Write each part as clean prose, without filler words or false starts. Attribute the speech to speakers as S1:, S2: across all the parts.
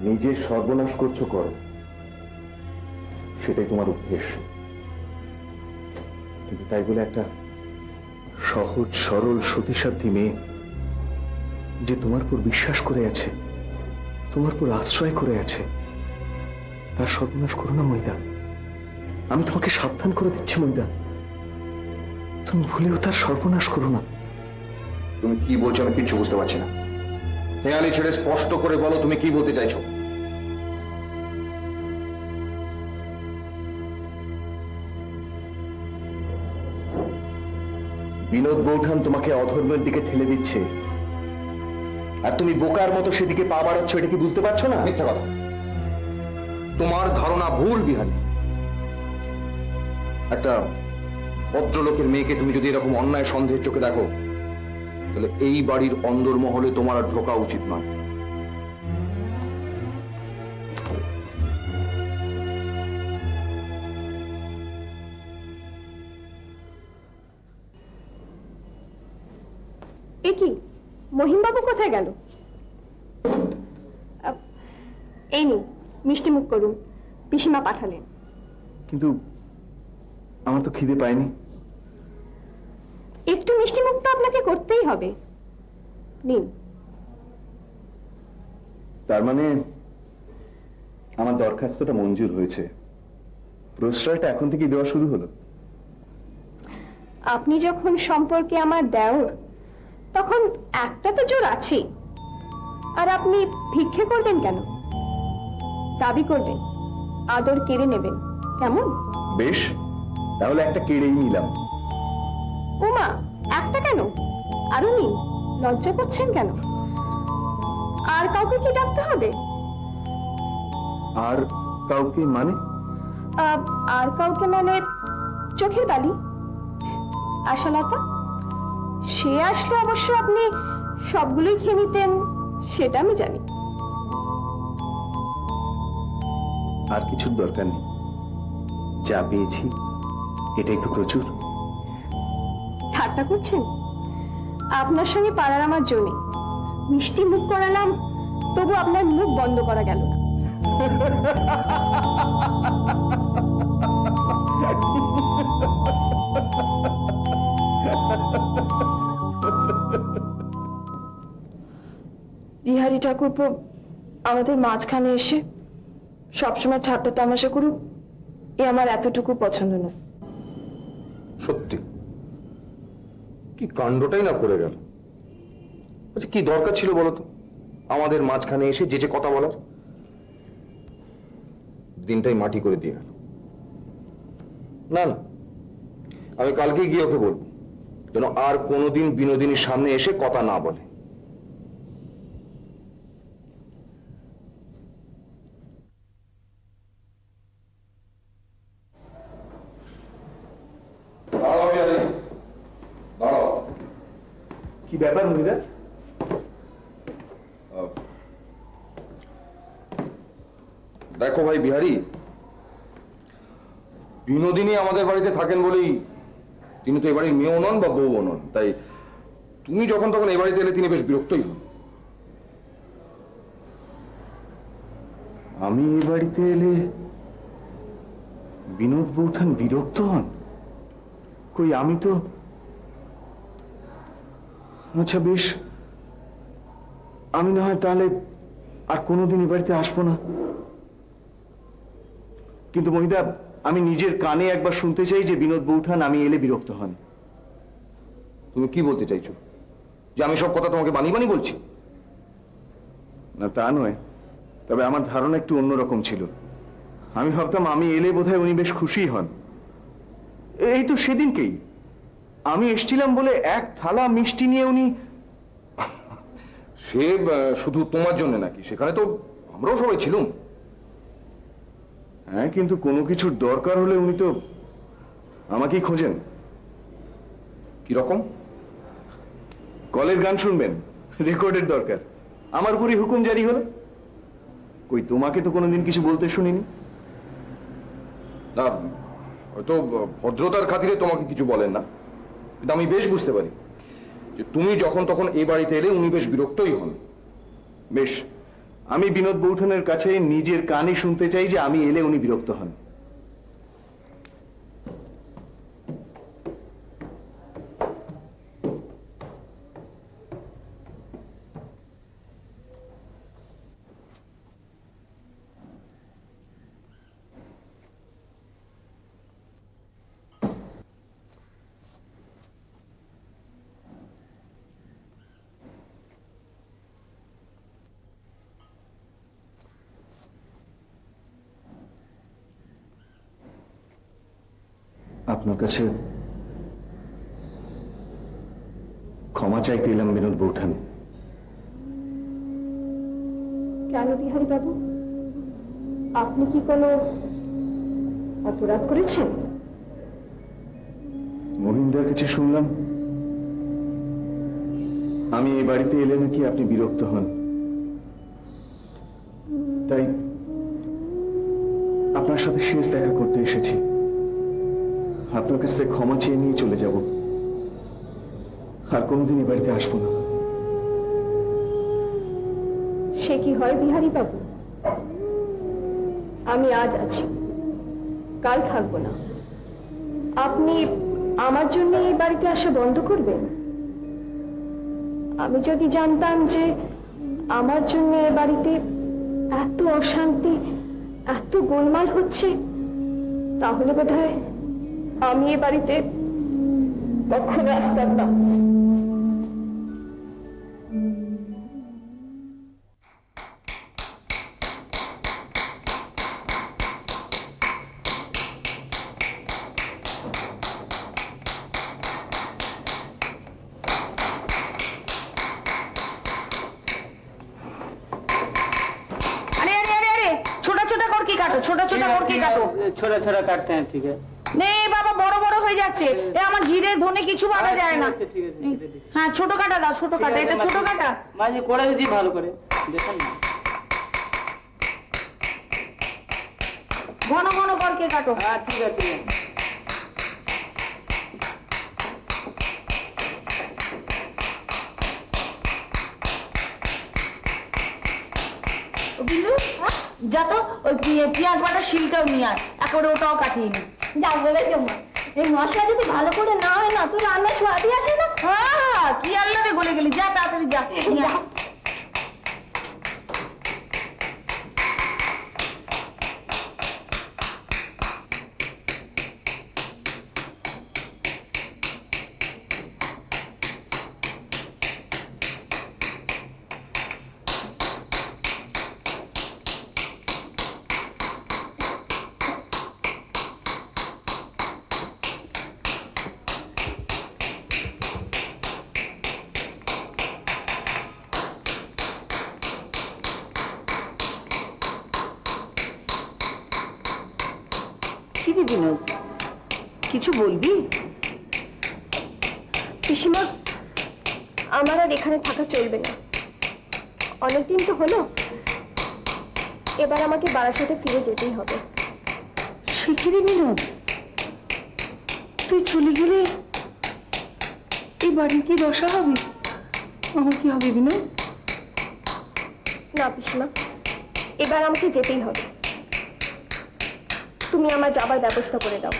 S1: নিজের সর্বনাশ করছো করো, সেটাই তোমার অভ্যেস। কিন্তু তাই বলে একটা সহজ সরল সতীসাধ্যী মেয়ে যে তোমার উপর বিশ্বাস করে আছে, তোমার উপর আশ্রয় করে আছে, তার সর্বনাশ করো না মহিদা। আমি তোমাকে সাবধান করে দিচ্ছি মহিদা, তুমি ভুলেও তার সর্বনাশ করো না।
S2: তুমি কি বলছো আমি কিচ্ছু বুঝতে পারছি না। হেয়ালি ছেড়ে স্পষ্ট করে বলো তুমি কি বলতে চাইছো।
S1: বিনোদ বৌঠান তোমাকে অধর্মের দিকে ঠেলে দিচ্ছে, আর তুমি বোকার মতো সেদিকে পা বাড়াচ্ছ। এটা কি বুঝতে পারছো না?
S2: মিথ্যা কথা, তোমার ধারণা ভুল বিহারী। একটা ভদ্রলোকের মেয়েকে তুমি যদি এরকম অন্যায় সন্দেহের চোখে দেখো, তাহলে এই বাড়ির অন্দরমহলে তোমার আর ঢোকা উচিত নয়।
S3: এ কি, মহিমবাবু কোথায় গেল? এই নিন, মিষ্টি মুখ করুন, পিসিমা পাঠালেন।
S1: কিন্তু আমার তো খিদে পায়নি।
S3: একটু মিষ্টি মুখ তো আপনাকে করতেই হবে, নিন।
S1: তার মানে আমার দরখাস্তটা মঞ্জুর হয়েছে, প্রশ্রয়টা এখন থেকে দেওয়া শুরু হলো।
S3: আপনি যখন সম্পর্কে আমার দেওর, তখন একটা তো জোর আছেই। আর আপনি ভিক্ষে করবেন কেন? দাবি করবেন, আদর কেড়ে নেবেন, কেমন?
S1: বেশ, তাহলে একটা কেড়েই নিলাম।
S3: ওমা, একটা কেন, আরো নিন। লজ্জা করছেন কেন? আর কাউকে কি ডাকতে হবে?
S1: আর কাউকে মানে?
S3: আর কাউকে মানে চোখের বালি, আশালতা। সে আসলে অবশ্য আপনি সবগুলোই খেয়ে নিতেন, সেটা আমি জানি।
S1: আর কিছুর দরকার নেই, যা পেয়েছি এটাই তো প্রচুর।
S3: ঠাট্টা করছেন? আপনার সঙ্গে পাড়ার আমার জো নেই। মিষ্টি মুখ করালাম, তবু আপনার মুখ বন্ধ করা গেল না। বিহারী ঠাকুরপো আমাদের মাঝখানে এসে সবসময় ঠাট্টা তামাশা করুক, এ আমার এতটুকু পছন্দ নয়।
S2: সত্যি কি কাণ্ডটাই না করে গেল। আচ্ছা, কি দরকার ছিল বলতো আমাদের মাঝখানে এসে যে যে কথা বলার? দিনটাই মাটি করে দিয়ে গেল। না না, আমি কালকে গিয়ে ওকে বলবো যেন আর কোনোদিন বিনোদিনীর সামনে এসে কথা না বলে।
S1: কি ব্যাপার মহিদা?
S2: দেখো ভাই বিহারী, বিনোদিনী আমাদের বাড়িতে থাকেন বলেই তিনি তো এবারে মেয়েও নন বা বউও নন, তাই তুমি যখন তখন এ বাড়িতে এলে তিনি বেশ বিরক্তই হন।
S1: আমি এই বাড়িতে এলে বিনোদ বৌঠান বিরক্ত হন? কই, আমি তো... আচ্ছা বেশ, আমি না হয় তাহলে আর কোনোদিন এ বাড়িতে আসবো না। কিন্তু মহিদা, আমি নিজের কানে একবার শুনতে চাই যে বিনোদ বৌঠান আমি এলে বিরক্ত হন।
S2: তুমি কি বলতে চাইছো? যে আমি সব কথা তোমাকে বানিয়ে বানিয়ে বলছি?
S1: না, তা নয়, তবে আমার ধারণা একটু অন্যরকম ছিল। আমি ভাবতাম আমি এলে বোধহয় উনি বেশ খুশি হন। এই তো সেদিনকেই আমি এসেছিলাম বলে এক থালা মিষ্টি নিয়ে উনি...
S2: সে শুধু তোমার জন্য নাকি, সেখানে তো আমরাও সবাই ছিলাম।
S1: হ্যাঁ, কিন্তু কোনো কিছুর দরকার হলে উনি তো আমাকেই খোঁজেন।
S2: কিরকম?
S1: কলের গান শুনবেন, রেকর্ডের দরকার, আমার উপরই হুকুম জারি হলো। কই, তোমাকে তো কোনোদিন কিছু বলতে শুনিনি।
S2: না, হয়তো ভদ্রতার খাতিরে তোমাকে কিছু বলেন না, কিন্তু আমি বেশ বুঝতে পারি যে যে তুমি যখন তখন এই বাড়িতে এলে উনি বেশ বিরক্তই হন।
S1: বেশ, আমি বিনোদ বৌঠানের কাছে নিজের কানে শুনতে চাই যে আমি এলে উনি বিরক্ত হন। আপনার কাছে ক্ষমা চাইতে এলাম বিনোদ বৌঠান।
S3: কেন বিহারী বাবু, আপনি কি কোনো অপরাধ করেছেন?
S1: মহিন্দার কাছে শুনলাম আমি এই বাড়িতে এলে নাকি আপনি বিরক্ত হন, তাই আপনার সাথে শেষ দেখা করতে এসেছি। আপনার কাছে ক্ষমা চেয়ে নিয়ে চলে যাব, আর কোনোদিন এই বাড়িতে আসবো না।
S3: সে কি হয় বিহারী বাবু? আমি আজ আছি, কাল থাকবো না। আপনি আমার জন্য এই বাড়িতে আসা বন্ধ করবেন? আমি যদি জানতাম যে আমার জন্য এ বাড়িতে এত অশান্তি, এত গোলমাল হচ্ছে, তাহলে বোধহয় আমি এ বাড়িতে কখনো আসতাম না।
S4: अरे अरे अरे अरे छोटा छोटा कर की काटो, छोटा छोटा कर की काटो।
S5: छोटा छोटा काटते हैं, ठीक है।
S4: নেই বাবা, বড় বড় হয়ে যাচ্ছে। এ আমার জিরে ধনে কিছু ভাবা যায় না।
S5: ঠিক আছে, ঠিক আছে, কেটে দিচ্ছি।
S4: হ্যাঁ, ছোট কাটা দাও, ছোট কাটা। এটা ছোট কাটা।
S5: মাঝে করে দিচ্ছি ভালো করে, দেখেন না।
S4: ঘন ঘন করকে কাটো।
S5: হ্যাঁ, ঠিক আছে, ঠিক আছে।
S4: ও বিন্দু, যা তো ওই পেঁয়াজ বাটা শিলটাও নিয়ে আয়, একেবারে ওটাও কাটিয়ে নি।
S3: যা বলেছো মা, এই মশলা যদি ভালো করে না হয় না, তো রান্নার স্বাদই আসে না।
S4: হ্যাঁ, কি আল্লাহরে গলে গেলি, যা তাড়াতাড়ি যা নিয়ে আয়। কি রে বিনোদ, কিছু বলবি?
S3: পিসিমা, আমার আর এখানে থাকা চলবে না। অনেকদিন তো হলো, এবার আমাকে বারাসাতে ফিরে যেতেই হবে।
S4: শিখিরে বিনোদ, তুই চলে গেলে এই বাড়ির কি দশা হবে? আমার কি হবে বিনোদ?
S3: না পিসিমা, এবার আমাকে যেতেই হবে। তুমি আমার যাবার ব্যবস্থা করে দাও।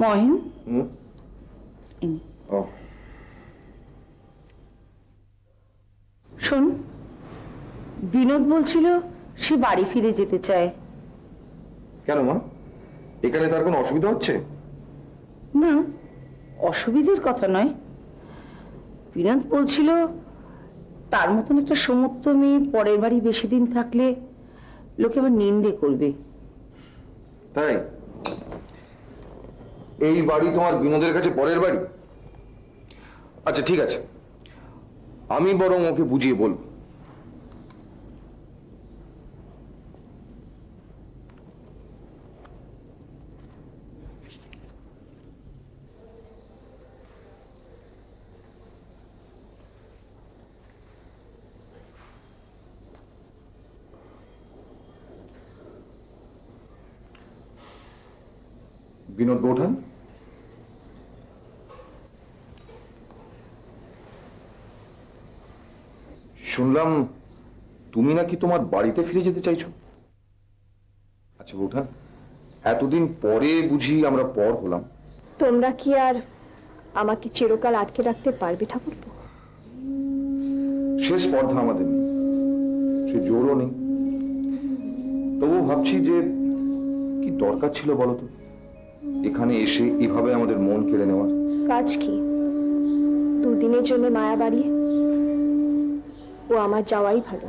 S4: মহিন,
S2: ও
S4: শোন, বিনোদ বলছিল সে বাড়ি ফিরে যেতে চায়।
S2: কেন মা, এখানে তার কোনো অসুবিধা হচ্ছে?
S4: না, অসুবিধের কথা নয়। বিনোদ বলছিল তার মতন একটা সমস্ত মেয়ে পরের বাড়ি বেশি দিন থাকলে লোকে আবার নিন্দে করবে।
S2: তাই এই বাড়ি তোমার বিনোদের কাছে পরের বাড়ি? আচ্ছা ঠিক আছে, আমি বরং ওকে বুঝিয়ে বলবো। বিনোদ বৌঠান, শুনলাম তুমি নাকি তোমার বাড়িতে ফিরে যেতে চাইছো। আচ্ছা বৌঠান, এতদিন পরে বুঝি আমরা পর হলাম।
S3: তোমরা কি আর আমাকে চিরকাল আটকে রাখতে পারবে ঠাকুরপো?
S2: সে স্পর্ধা আমাদের নেই, সে জোরও নেই। তবুও ভাবছি যে কি দরকার ছিল বলতো এখানে এসে এভাবে আমাদের মন কেড়ে নেওয়ার।
S3: কাজ কি? দুদিনের জন্য মায়া বাড়িয়ে ও আমার যাওয়াই ভালো।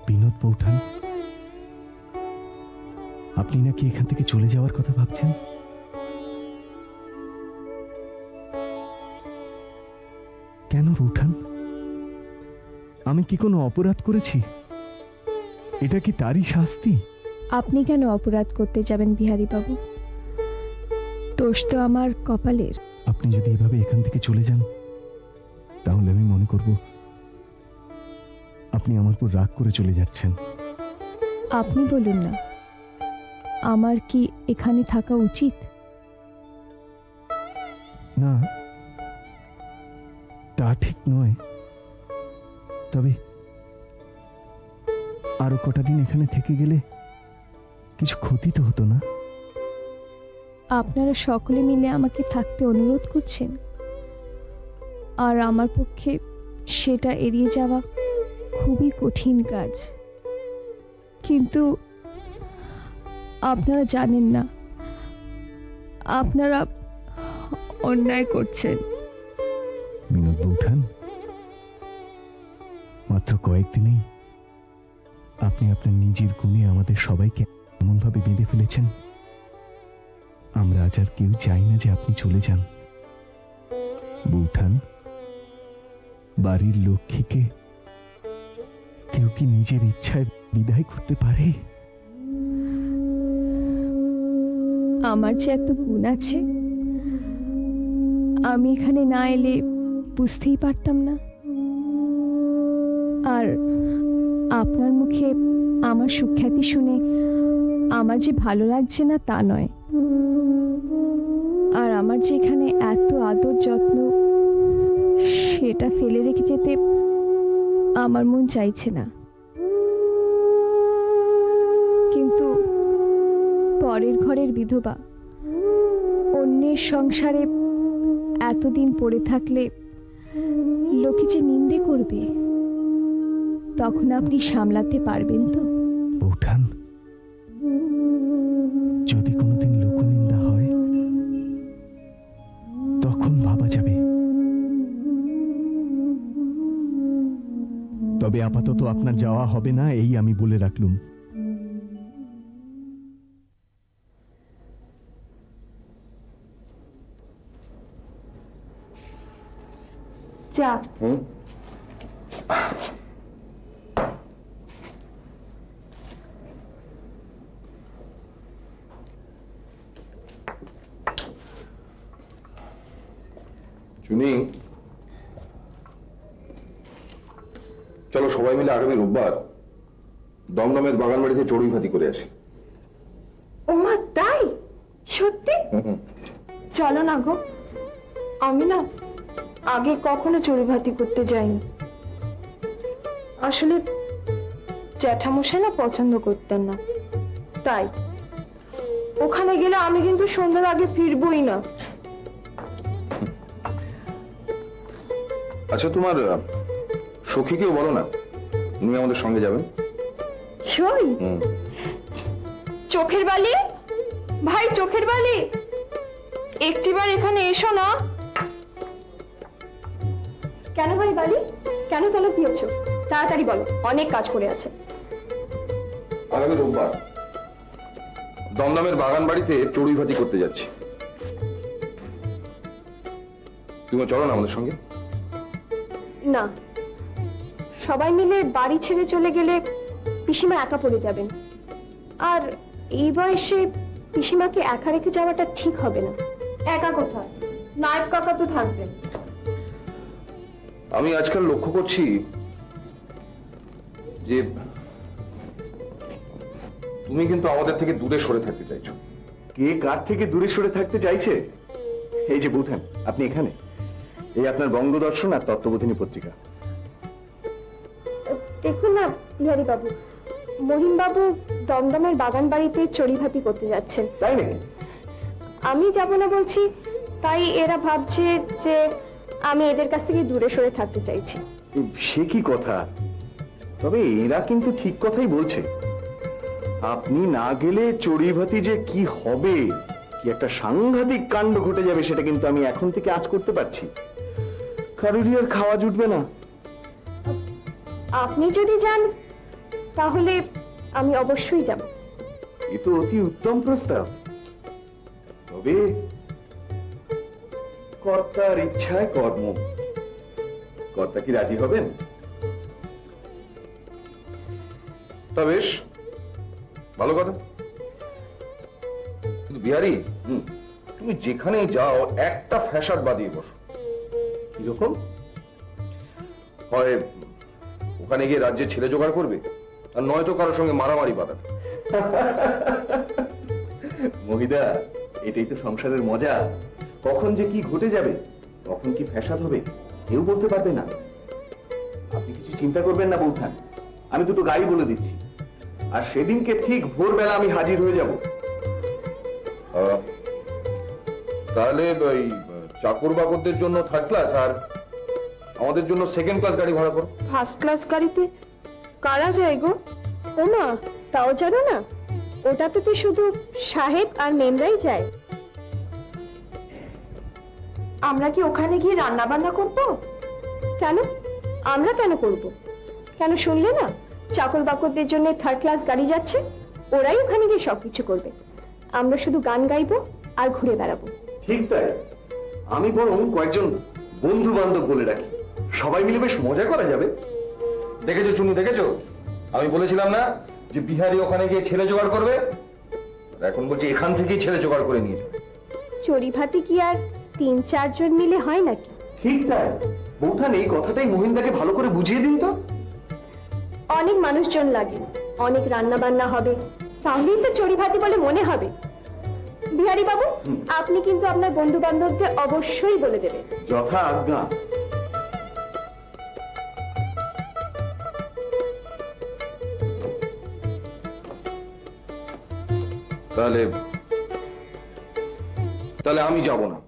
S1: বিনোদ বৌঠান, আপনি নাকি এখান থেকে চলে যাওয়ার কথা ভাবছেন? কেন বৌঠান? আমি কি কোনো অপরাধ করেছি? এটা কি তারই শাস্তি?
S3: আপনি কেন অপরাধ করতে যাবেন বিহারী বাবু? দোষ তো আমার কপালের।
S1: আপনি যদি এভাবে এখান থেকে চলে যান তাহলে আমি মনে করব আপনি আমার উপর রাগ করে চলে যাচ্ছেন।
S3: আপনি বলুন না, আমার কি এখানে থাকা উচিত?
S1: না, তা ঠিক নয়, তবে আরো কটা দিন এখানে থেকে গেলে কিছু ক্ষতি তো হতো না?
S3: আপনারা সকলে মিলে আমাকে থাকতে অনুরোধ করছেন, আর আমার পক্ষে সেটা এড়িয়ে যাওয়া খুবই কঠিন কাজ। কিন্তু আপনারা জানেন না, আপনারা অন্যায় করছেন।
S1: বিনোদ বৌঠান, মাত্র কয়েকদিনেই আপনি আপনার নিজের গুণে আমাদের সবাইকে এমনভাবে বেঁধে ফেলেছেন, আমরা আজ আর কেউ চাই না যে আপনি চলে যান। বৌঠান, বাড়ির লক্ষ্মীকে কেউ কি নিজের ইচ্ছায় বিদায় করতে পারে?
S3: আমার যে এত গুণ আছে, আমি এখানে না এলে বুঝতেই পারতাম না। আর আপনার মুখে আমার সুখ্যাতি শুনে আমার যে ভালো লাগছে না তা নয়, আর আমার যে এখানে এত আদর যত্ন, সেটা ফেলে রেখে যেতে আমার মন চাইছে না। কিন্তু পরের ঘরের বিধবা অন্যের সংসারে এতদিন পড়ে থাকলে লোকে যে নিন্দে করবে, তখন আপনি সামলাতে পারবেন তো?
S1: বৌঠান, যদি কোনোদিন লোকনিন্দা হয় তখন ভাবা যাবে। তবে আপাতত আপনার যাওয়া হবে না, এই আমি বলে রাখলুম।
S3: যা।
S2: চুনি, চলো সবাই মিলে আগামী রোববার দমদমের বাগান বাড়িতে চড়ুই ভাতি করে আসি।
S3: ওমা, তাই? সত্যি? চলো না গো, আমি না আগে কখনো চড়ুইভাতি করতে যাইনি। আসলে জ্যাঠামশাই না পছন্দ করতেন না, তাই ওখানে গেলে আমি কিন্তু সন্ধ্যার আগে ফিরবই না।
S2: আচ্ছা, তোমার সখীকেও বলো না উনি আমাদের সঙ্গে যাবেন।
S3: সই? চোখের বালি, ভাই চোখের বালি, একটিবার এখানে এসো না। কেন ভাই বালি, কেন তলব দিয়েছো? তাড়াতাড়ি বলো, অনেক কাজ করে আছে।
S2: আগামী রোববার দমদমের বাগান বাড়িতে চড়ুইভাতি করতে যাচ্ছি। তুমি চলো না আমাদের সঙ্গে?
S3: না, সবাই মিলে বাড়ি ছেড়ে চলে গেলে পিসিমা একা পড়ে যাবেন, আর এই বয়সে পিসিমাকে একা রেখে যাওয়াটা ঠিক হবে না। একা কোথায়, নায়েব কাকা তো থাকবেন।
S2: আমি আজকাল লক্ষ্য করছি যে তুমি কিন্তু আমাদের থেকে দূরে সরে থাকতে চাইছো।
S1: কে কার থেকে দূরে সরে থাকতে চাইছে? এই যে বুঝেন আপনি এখানে, এই আপনার বঙ্গদর্শন আর তত্ত্ববোধিনী পত্রিকা।
S3: দেখুন না বিহারী বাবু, মহিম বাবু দমদমের বাগান বাড়িতে চড়ুইভাতি করতে যাচ্ছেন।
S1: তাই নাকি?
S3: আমি যাব না বলছি, তাই এরা ভাবছে যে আমি এদের কাছ থেকে দূরে সরে থাকতে চাইছি।
S1: সে কি কথা? তবে এরা কিন্তু ঠিক কথাই বলছে। আপনি না গেলে চড়ুইভাতি যে কি হবে, কি একটা সাংঘাতিক কাণ্ড ঘটে যাবে, সেটা কিন্তু আমি এখন থেকে আঁচ করতে পারছি। কারোরই আর খাওয়া জুটবে না।
S3: আপনি যদি যান তাহলে আমি অবশ্যই যাব।
S1: এ তো অতি উত্তম প্রস্তাব। তবে কর্তার ইচ্ছায় কর্ম। কর্তা কি রাজি হবেন?
S2: তা বেশ ভালো কথা। কিন্তু বিহারি, তুমি যেখানেই যাও একটা ফ্যাসাদ বাদিয়ে বসো।
S1: কিরকম?
S2: হয় ওখানে গিয়ে রাজ্যে ছেলে জোগাড় করবে, আর নয়তো কারোর সঙ্গে মারামারি বাঁধাবে।
S1: মহিদা, এটাই তো সংসারের মজা। কখন যে কি ঘটে যাবে, কখন কি ফ্যাসাদ হবে, কেউ বলতে পারবে না। আপনি কিছু চিন্তা করবেন না বৌঠান, আমি দুটো গাড়ি বলে দিচ্ছি, আর সেদিনকে ঠিক ভোরবেলা আমি হাজির হয়ে যাব।
S2: তাহলে ওই চাকর বাকরদের জন্য থার্ড ক্লাস আর আমাদের জন্য সেকেন্ড ক্লাস গাড়ি ভাড়া করো।
S3: ফার্স্ট ক্লাস গাড়িতে কারা যায় গো? ও মা, তাও জানো না? ওটাতে তো শুধু সাহেব আর মেমরাই যায়। আমরা কি ওখানে গিয়ে রান্না বান্না করব? কেন? আমরা কেন করব? কেন শুনলে না, চাকর বাকরদের জন্য থার্ড ক্লাস গাড়ি যাচ্ছে, ওরাই ওখানে গিয়ে সবকিছু করবে। আমরা শুধু গান গাইবো আর ঘুরে বেড়াবো।
S1: ঠিক তাই। আমি বরং কয়েকজন বন্ধু বান্ধব বলে রাখি, সবাই মিলে বেশ মজা করা যাবে।
S2: দেখেছো চুনু, দেখেছো? আমি বলেছিলাম না যে বিহারি ওখানে গিয়ে ছেলে জোগাড় করবে? আর এখন বলছি এখান থেকেই ছেলে জোগাড় করে নিয়ে যাবে।
S3: চড়ুইভাতি কি আর ৩-৪ জন মিলে হয় নাকি?
S1: ঠিক তাই। বৌঠান, এই কথাটাই মহিন্দাকে ভালো করে বুঝিয়ে দিন তো।
S3: অনেক মানুষজন লাগে, অনেক রান্না বান্না হবে, তাহলেই তো চড়ুইভাতি বলে মনে হবে। বিহারী বাবু, আপনি কিন্তু আপনার বন্ধু বান্ধবদের অবশ্যই বলে দেবেন।
S1: যথা আজ্ঞা।
S2: তাহলে তাহলে আমি যাব না।